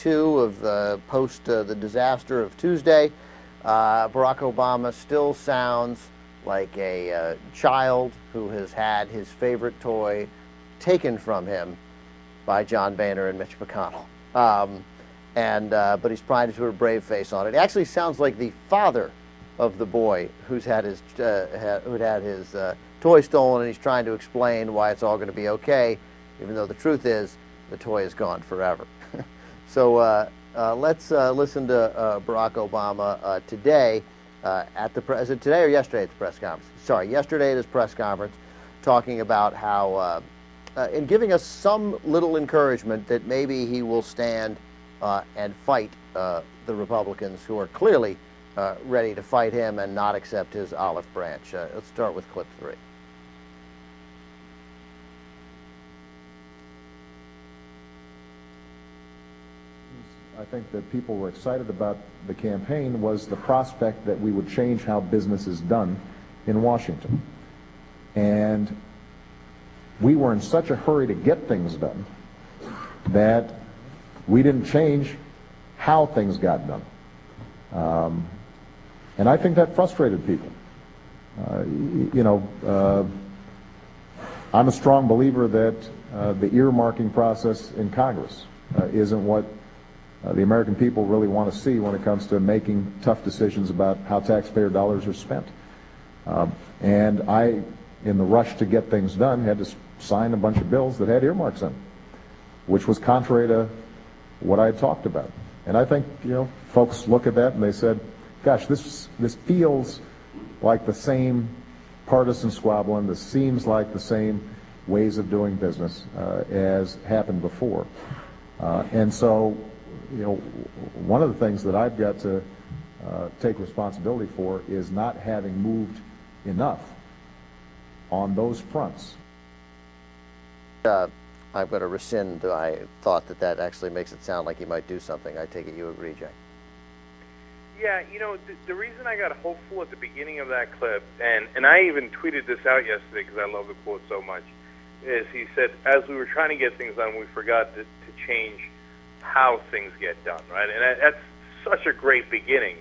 2 of post the disaster of Tuesday. Barack Obama still sounds like a child who has had his favorite toy taken from him by John Boehner and Mitch McConnell. But he's trying to put a brave face on it. It actually sounds like the father of the boy who'd had his toy stolen, and he's trying to explain why it's all going to be okay, even though the truth is the toy is gone forever. So let's listen to Barack Obama today at the is it today or yesterday at the press conference? Sorry, yesterday at his press conference, talking about how and giving us some little encouragement that maybe he will stand and fight the Republicans who are clearly ready to fight him and not accept his olive branch. Let's start with clip 3. I think that people were excited about the campaign was the prospect that we would change how business is done in Washington. And we were in such a hurry to get things done that we didn't change how things got done. And I think that frustrated people. I'm a strong believer that the earmarking process in Congress isn't what the American people really want to see when it comes to making tough decisions about how taxpayer dollars are spent. And I, in the rush to get things done, had to sign a bunch of bills that had earmarks in them, which was contrary to what I had talked about. And I think, folks look at that and they said, gosh, this feels like the same partisan squabbling. This seems like the same ways of doing business as happened before. And so, one of the things that I've got to take responsibility for is not having moved enough on those fronts. I'm going to rescind my thought that actually makes it sound like he might do something. I take it you agree, Jay? Yeah, the reason I got hopeful at the beginning of that clip, and I even tweeted this out yesterday because I love the quote so much, is he said, as we were trying to get things done, we forgot to change how things get done, right? And that's such a great beginning.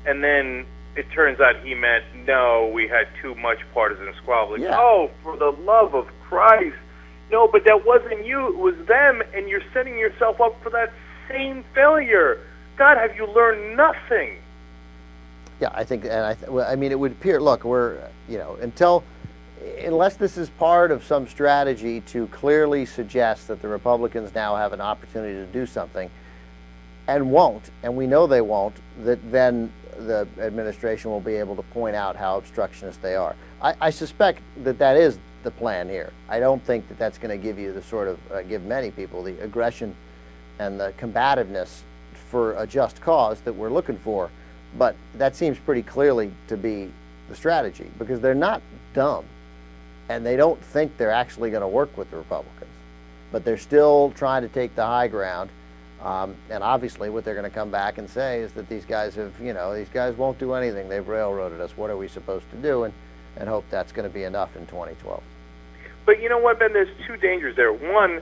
And then it turns out he meant, no, we had too much partisan squabbling. Yeah. Oh, for the love of Christ. No, but that wasn't you. It was them, and you're setting yourself up for that same failure. God, have you learned nothing? Yeah, I think, and I mean, it would appear, look, we're, unless this is part of some strategy to clearly suggest that the Republicans now have an opportunity to do something, and won't, and we know they won't, that then the administration will be able to point out how obstructionist they are. I suspect that is the plan here. I don't think that that's going to give you the sort of, give many people the aggression and the combativeness for a just cause that we're looking for, but that seems pretty clearly to be the strategy, because they're not dumb, and they don't think they're actually going to work with the Republicans, but they're still trying to take the high ground. And obviously what they're going to come back and say is that these guys have, these guys won't do anything. They've railroaded us. What are we supposed to do? And hope that's going to be enough in 2012. But you know what, Ben? There's two dangers there. One,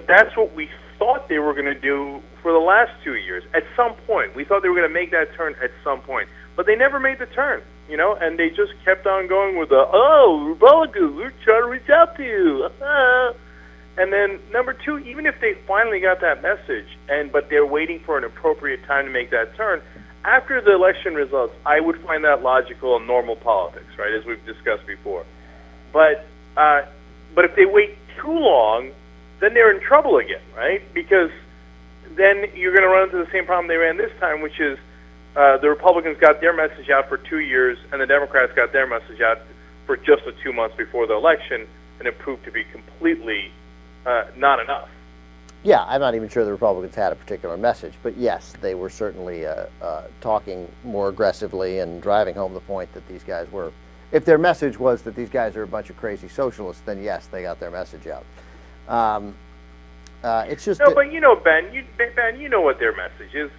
that's what we thought they were going to do for the last 2 years. At some point, we thought they were going to make that turn at some point, but they never made the turn. And they just kept on going with Republicans, we're trying to reach out to you. And then number two, even if they finally got that message, but they're waiting for an appropriate time to make that turn, after the election results, I would find that logical and normal politics, right, as we've discussed before. But if they wait too long, then they're in trouble again, right? Because then you're going to run into the same problem they ran this time, which is the Republicans got their message out for 2 years, and the Democrats got their message out for just the 2 months before the election, and it proved to be completely not enough. Yeah, I'm not even sure the Republicans had a particular message, but yes, they were certainly talking more aggressively and driving home the point that these guys were, if their message was that these guys are a bunch of crazy socialists, then yes, they got their message out. It's just... No, but Ben, you know what their message is.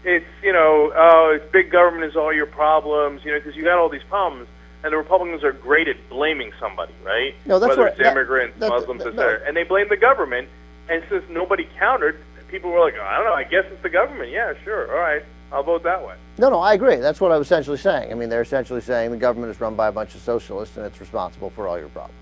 It's, it's big government is all your problems, because you got all these problems, and the Republicans are great at blaming somebody, right? No, that's whether it's immigrants, Muslims, etc. And they blame the government, and since nobody countered, people were like, I don't know, I guess it's the government. Yeah, sure, all right, I'll vote that way. No, I agree. That's what I was essentially saying. I mean, they're essentially saying the government is run by a bunch of socialists and it's responsible for all your problems.